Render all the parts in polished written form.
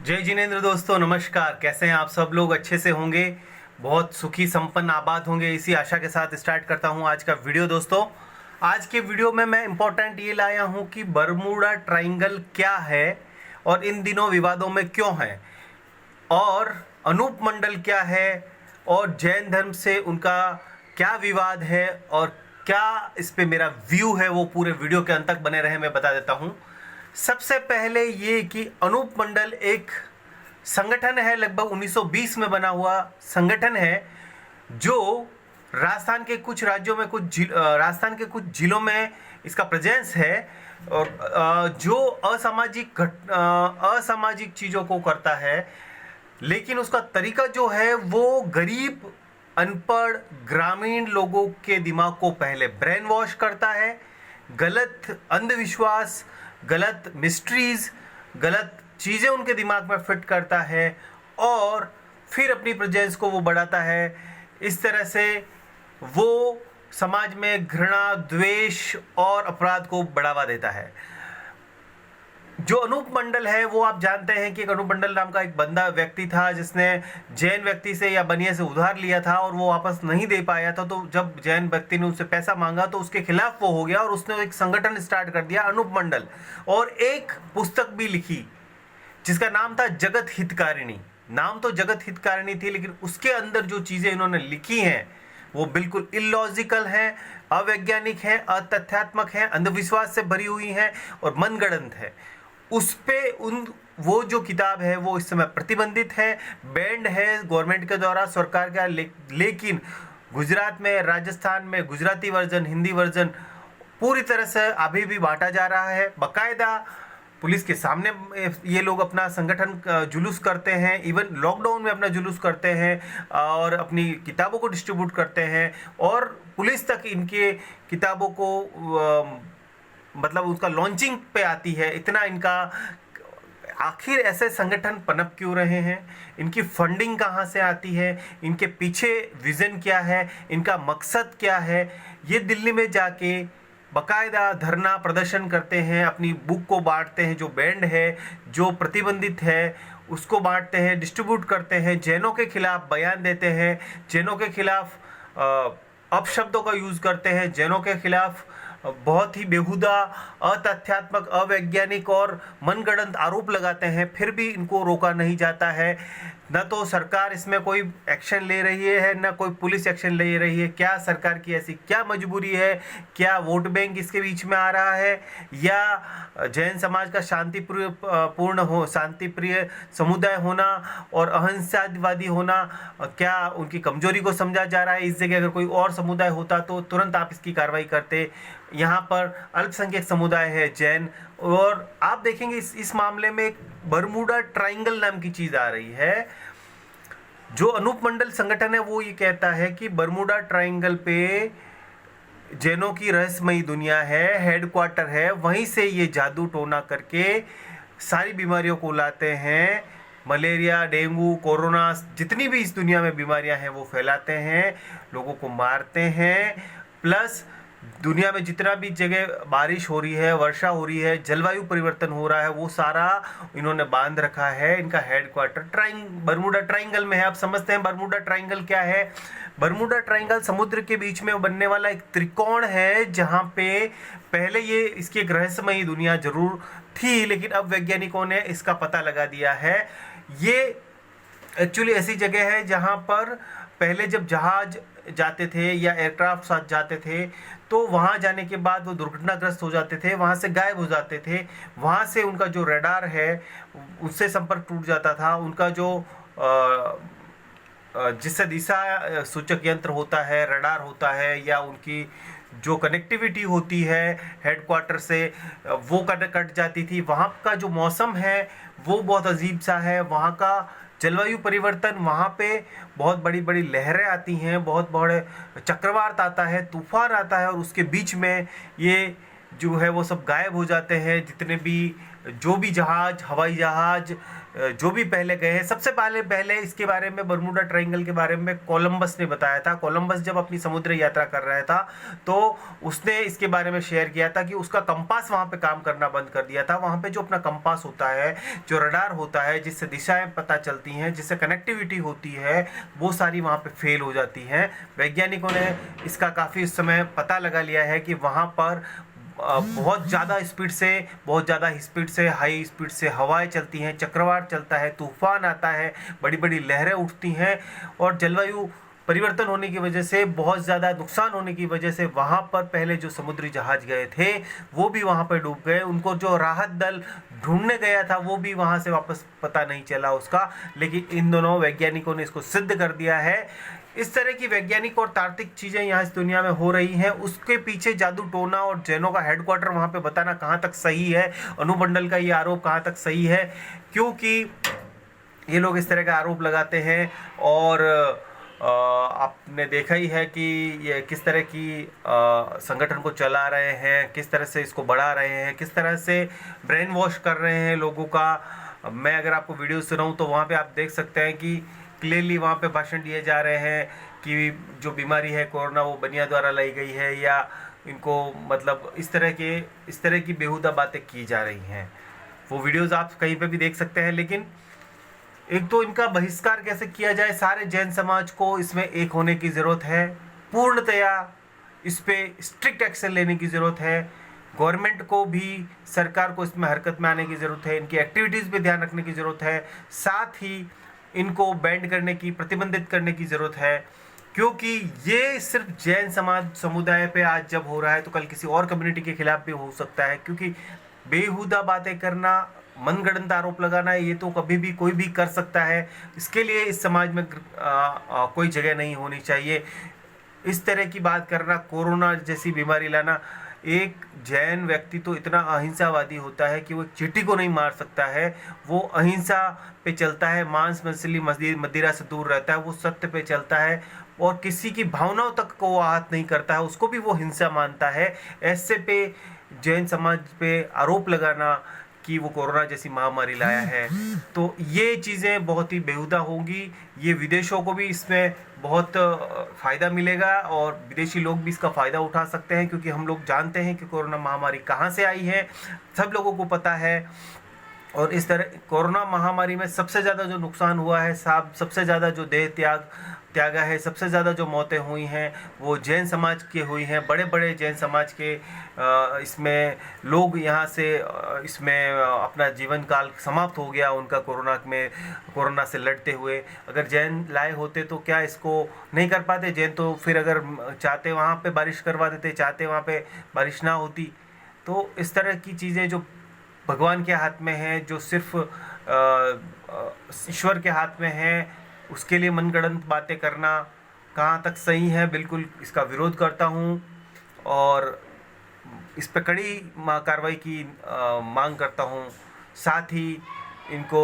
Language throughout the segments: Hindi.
जय जिनेन्द्र दोस्तों, नमस्कार। कैसे हैं आप सब लोग? अच्छे से होंगे, बहुत सुखी संपन्न आबाद होंगे, इसी आशा के साथ स्टार्ट करता हूं आज का वीडियो। दोस्तों, आज के वीडियो में मैं इम्पोर्टेंट ये लाया हूं कि बरमूडा ट्रायंगल क्या है और इन दिनों विवादों में क्यों है, और अनूप मंडल क्या है और जैन धर्म से उनका क्या विवाद है और क्या इस पे मेरा व्यू है, वो पूरे वीडियो के अंत तक बने रहे, मैं बता देता हूं। सबसे पहले ये कि अनूप मंडल एक संगठन है, लगभग 1920 में बना हुआ संगठन है, जो राजस्थान के कुछ राज्यों में राजस्थान के कुछ जिलों में इसका प्रेजेंस है, और जो असामाजिक चीज़ों को करता है, लेकिन उसका तरीका जो है वो गरीब, अनपढ़, ग्रामीण लोगों के दिमाग को पहले ब्रेन वॉश करता है, गलत अंधविश्वास, गलत मिस्ट्रीज, गलत चीज़ें उनके दिमाग में फिट करता है और फिर अपनी प्रेजेंस को वो बढ़ाता है। इस तरह से वो समाज में घृणा, द्वेष और अपराध को बढ़ावा देता है। जो अनूप मंडल है वो आप जानते हैं कि एक अनूप मंडल नाम का एक बंदा व्यक्ति था, जिसने जैन व्यक्ति से या बनिया से उधार लिया था और वो वापस नहीं दे पाया था। तो जब जैन व्यक्ति ने उससे पैसा मांगा तो उसके खिलाफ वो हो गया और उसने एक संगठन स्टार्ट कर दिया, अनूप मंडल, और एक पुस्तक भी लिखी जिसका नाम था जगत हितकारिणी। नाम तो जगत हितकारिणी थी, लेकिन उसके अंदर जो चीज़ें इन्होंने लिखी हैं वो बिल्कुल इलॉजिकल हैं, अवैज्ञानिक हैं, अतथ्यात्मक हैं, अंधविश्वास से भरी हुई हैं और मनगढ़ंत है। उस पे वो जो किताब है वो इस समय प्रतिबंधित है, बैंड है गवर्नमेंट के द्वारा, सरकार का, लेकिन गुजरात में, राजस्थान में गुजराती वर्जन, हिंदी वर्जन पूरी तरह से अभी भी बांटा जा रहा है। बाकायदा पुलिस के सामने ये लोग अपना संगठन जुलूस करते हैं, इवन लॉकडाउन में अपना जुलूस करते हैं और अपनी किताबों को डिस्ट्रीब्यूट करते हैं, और पुलिस तक इनके किताबों को मतलब उसका लॉन्चिंग पे आती है। इतना इनका, आखिर ऐसे संगठन पनप क्यों रहे हैं, इनकी फंडिंग कहाँ से आती है, इनके पीछे विजन क्या है, इनका मकसद क्या है, ये दिल्ली में जाके बाकायदा धरना प्रदर्शन करते हैं, अपनी बुक को बांटते हैं, जो बैंड है, जो प्रतिबंधित है उसको बांटते हैं, डिस्ट्रीब्यूट करते हैं, जैनों के खिलाफ बयान देते हैं, जैनों के खिलाफ अपशब्दों का यूज़ करते हैं, जैनों के खिलाफ बहुत ही बेहुदा, अतथ्यात्मक, अवैज्ञानिक और मनगढ़ंत आरोप लगाते हैं, फिर भी इनको रोका नहीं जाता है। न तो सरकार इसमें कोई एक्शन ले रही है, न कोई पुलिस एक्शन ले रही है। क्या सरकार की ऐसी क्या मजबूरी है? क्या वोट बैंक इसके बीच में आ रहा है, या जैन समाज का शांतिप्रिय समुदाय होना और अहिंसावादी होना, क्या उनकी कमजोरी को समझा जा रहा है? इस जगह अगर कोई और समुदाय होता तो तुरंत आप इसकी कार्रवाई करते। यहाँ पर अल्पसंख्यक समुदाय है जैन, और आप देखेंगे इस मामले में एक बरमूडा ट्रायंगल नाम की चीज आ रही है। जो अनूप मंडल संगठन है वो ये कहता है कि बरमूडा ट्रायंगल पे जैनों की रहस्यमयी दुनिया है, हेडक्वार्टर है, वहीं से ये जादू टोना करके सारी बीमारियों को लाते हैं। मलेरिया, डेंगू, कोरोना, जितनी भी इस दुनिया में बीमारियां हैं वो फैलाते हैं, लोगों को मारते हैं। प्लस दुनिया में जितना भी जगह बारिश हो रही है, वर्षा हो रही है, जलवायु परिवर्तन हो रहा है, वो सारा इन्होंने बांध रखा है। इनका हेडक्वार्टर बरमूडा ट्रायंगल में है। आप समझते हैं बरमूडा ट्रायंगल क्या है? बरमूडा ट्रायंगल समुद्र के बीच में बनने वाला एक त्रिकोण है, जहाँ पे पहले ये इसकी एक रहस्यमयी दुनिया जरूर थी, लेकिन अब वैज्ञानिकों ने इसका पता लगा दिया है। ये एक्चुअली ऐसी जगह है जहाँ पर पहले जब जहाज जाते थे या एयरक्राफ्ट साथ जाते थे तो वहाँ जाने के बाद वो दुर्घटनाग्रस्त हो जाते थे, वहाँ से गायब हो जाते थे, वहाँ से उनका जो रडार है उससे संपर्क टूट जाता था, उनका जो जिससे दिशा सूचक यंत्र होता है, रडार होता है, या उनकी जो कनेक्टिविटी होती है हेडक्वार्टर से, वो कट जाती थी। वहाँ का जो मौसम है वो बहुत अजीब सा है, वहाँ का जलवायु परिवर्तन, वहाँ पे बहुत बड़ी बड़ी लहरें आती हैं, बहुत बड़े चक्रवात आता है, तूफान आता है, और उसके बीच में ये जो है वो सब गायब हो जाते हैं। जितने भी जो भी जहाज, हवाई जहाज जो भी पहले गए हैं, सबसे पहले इसके बारे में, बरमूडा ट्रायंगल के बारे में कोलंबस ने बताया था। कोलंबस जब अपनी समुद्र यात्रा कर रहा था तो उसने इसके बारे में शेयर किया था कि उसका कंपास वहाँ पे काम करना बंद कर दिया था। वहाँ पे जो अपना कंपास होता है, जो रडार होता है, जिससे दिशाएं पता चलती हैं, जिससे कनेक्टिविटी होती है, वो सारी वहाँ पे फेल हो जाती हैं। वैज्ञानिकों ने इसका काफ़ी उस समय पता लगा लिया है कि वहाँ पर बहुत ज़्यादा स्पीड से हाई स्पीड से हवाएं चलती हैं, चक्रवात चलता है, तूफान आता है, बड़ी बड़ी लहरें उठती हैं, और जलवायु परिवर्तन होने की वजह से, बहुत ज़्यादा नुकसान होने की वजह से वहाँ पर पहले जो समुद्री जहाज गए थे वो भी वहाँ पर डूब गए। उनको जो राहत दल ढूंढने गया था वो भी वहाँ से वापस पता नहीं चला उसका। लेकिन इन दोनों वैज्ञानिकों ने इसको सिद्ध कर दिया है। इस तरह की वैज्ञानिक और तार्किक चीज़ें यहाँ इस दुनिया में हो रही हैं। उसके पीछे जादू टोना और जैनों का हेडक्वार्टर वहाँ पे बताना कहाँ तक सही है, अनुमंडल का ये आरोप कहाँ तक सही है, क्योंकि ये लोग इस तरह का आरोप लगाते हैं। और आपने देखा ही है कि ये किस तरह की संगठन को चला रहे हैं, किस तरह से इसको बढ़ा रहे हैं, किस तरह से ब्रेन वॉश कर रहे हैं लोगों का। मैं अगर आपको वीडियो सुनाऊं तो वहाँ पे आप देख सकते हैं कि क्लियरली वहाँ पे भाषण दिए जा रहे हैं कि जो बीमारी है कोरोना वो बनिया द्वारा लाई गई है, या इनको मतलब इस तरह की बेहुदा बातें की जा रही हैं। वो वीडियोस आप कहीं पे भी देख सकते हैं। लेकिन एक तो इनका बहिष्कार कैसे किया जाए, सारे जैन समाज को इसमें एक होने की ज़रूरत है, पूर्णतया इस पर स्ट्रिक्ट एक्शन लेने की ज़रूरत है। गवर्नमेंट को भी, सरकार को इसमें हरकत में आने की ज़रूरत है, इनकी एक्टिविटीज़ पे ध्यान रखने की ज़रूरत है, साथ ही इनको बैंड करने की, प्रतिबंधित करने की ज़रूरत है। क्योंकि ये सिर्फ जैन समाज समुदाय पे आज जब हो रहा है तो कल किसी और कम्युनिटी के खिलाफ भी हो सकता है। क्योंकि बेहुदा बातें करना, मनगढ़ंत आरोप लगाना, ये तो कभी भी कोई भी कर सकता है। इसके लिए इस समाज में कोई जगह नहीं होनी चाहिए। इस तरह की बात करना, कोरोना जैसी बीमारी लाना, एक जैन व्यक्ति तो इतना अहिंसावादी होता है कि वो चींटी को नहीं मार सकता है, वो अहिंसा पे चलता है, मांस मछली मदिरा से दूर रहता है, वो सत्य पे चलता है और किसी की भावनाओं तक को आहत नहीं करता है, उसको भी वो हिंसा मानता है। ऐसे पे जैन समाज पे आरोप लगाना कि वो कोरोना जैसी महामारी लाया है, तो ये चीज़ें बहुत ही बेहुदा होंगी। ये विदेशों को भी इसमें बहुत फ़ायदा मिलेगा और विदेशी लोग भी इसका फ़ायदा उठा सकते हैं, क्योंकि हम लोग जानते हैं कि कोरोना महामारी कहाँ से आई है, सब लोगों को पता है। और इस तरह कोरोना महामारी में सबसे ज़्यादा जो नुकसान हुआ है, सबसे ज़्यादा जो देह त्यागा है, सबसे ज़्यादा जो मौतें हुई हैं वो जैन समाज की हुई हैं। बड़े बड़े जैन समाज के इसमें लोग यहाँ से इसमें अपना जीवन काल समाप्त हो गया उनका कोरोना से लड़ते हुए। अगर जैन लाए होते तो क्या इसको नहीं कर पाते? जैन तो फिर अगर चाहते वहाँ पे बारिश करवा देते, चाहते वहाँ पे बारिश ना होती। तो इस तरह की चीज़ें जो भगवान के हाथ में है, जो सिर्फ ईश्वर के हाथ में है, उसके लिए मनगढ़ंत बातें करना कहाँ तक सही है, बिल्कुल इसका विरोध करता हूँ और इस पर कड़ी कार्रवाई की मांग करता हूँ। साथ ही इनको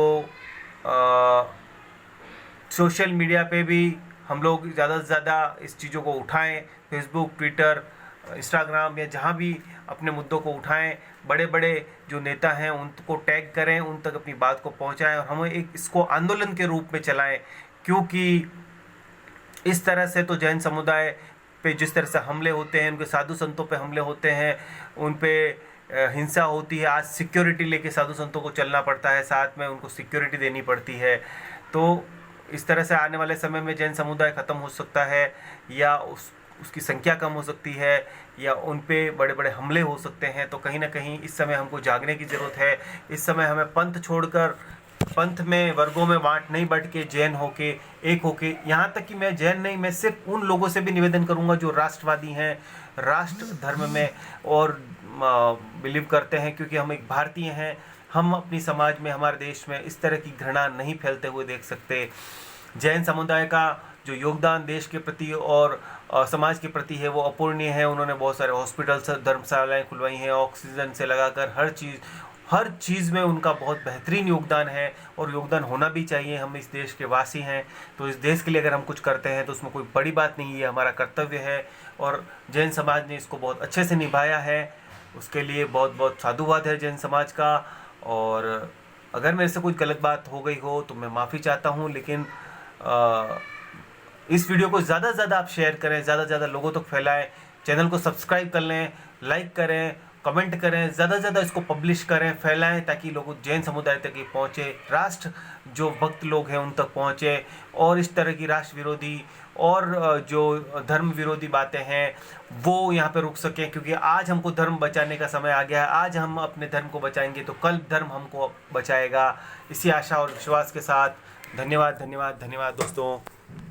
सोशल मीडिया पे भी हम लोग ज़्यादा से ज़्यादा इस चीज़ों को उठाएं, फेसबुक, ट्विटर, इंस्टाग्राम या जहाँ भी अपने मुद्दों को उठाएं। बड़े बड़े जो नेता हैं उनको टैग करें, उन तक अपनी बात को पहुंचाएं और हम इसको आंदोलन के रूप में चलाएं। क्योंकि इस तरह से तो जैन समुदाय पे जिस तरह से हमले होते हैं, उनके साधु संतों पे हमले होते हैं, उन पे हिंसा होती है। आज सिक्योरिटी लेके साधु संतों को चलना पड़ता है, साथ में उनको सिक्योरिटी देनी पड़ती है। तो इस तरह से आने वाले समय में जैन समुदाय ख़त्म हो सकता है, या उसकी संख्या कम हो सकती है, या उन पे बड़े बड़े हमले हो सकते हैं। तो कहीं ना कहीं इस समय हमको जागने की ज़रूरत है। इस समय हमें पंथ छोड़कर, पंथ में वर्गों में नहीं बट के जैन होके, एक होके, यहाँ तक कि मैं जैन नहीं, मैं सिर्फ उन लोगों से भी निवेदन करूँगा जो राष्ट्रवादी हैं, राष्ट्र धर्म में और बिलीव करते हैं। क्योंकि हम एक भारतीय हैं, हम अपनी समाज में, हमारे देश में इस तरह की घृणा नहीं फैलते हुए देख सकते। जैन समुदाय का जो योगदान देश के प्रति और समाज के प्रति है वो अपूर्णीय है। उन्होंने बहुत सारे हॉस्पिटल्स, धर्मशालाएँ खुलवाई हैं, ऑक्सीजन से लगाकर हर चीज़ में उनका बहुत बेहतरीन योगदान है और योगदान होना भी चाहिए। हम इस देश के वासी हैं, तो इस देश के लिए अगर हम कुछ करते हैं तो उसमें कोई बड़ी बात नहीं है, हमारा कर्तव्य है। और जैन समाज ने इसको बहुत अच्छे से निभाया है, उसके लिए बहुत बहुत साधुवाद है जैन समाज का। और अगर मेरे से कुछ गलत बात हो गई हो तो मैं माफ़ी चाहता हूँ, लेकिन इस वीडियो को ज़्यादा से ज़्यादा आप शेयर करें, ज़्यादा से ज़्यादा लोगों तक फैलाएं, चैनल को सब्सक्राइब कर लें, लाइक करें, कमेंट करें, ज़्यादा से ज़्यादा इसको पब्लिश करें, फैलाएं, ताकि लोगों जैन समुदाय तक ये पहुँचे, राष्ट्र जो भक्त लोग हैं उन तक पहुँचे, और इस तरह की राष्ट्र विरोधी और जो धर्म विरोधी बातें हैं वो यहाँ पे रुक सकें, क्योंकि आज हमको धर्म बचाने का समय आ गया है। आज हम अपने धर्म को बचाएंगे तो कल धर्म हमको बचाएगा। इसी आशा और विश्वास के साथ धन्यवाद, धन्यवाद, धन्यवाद दोस्तों।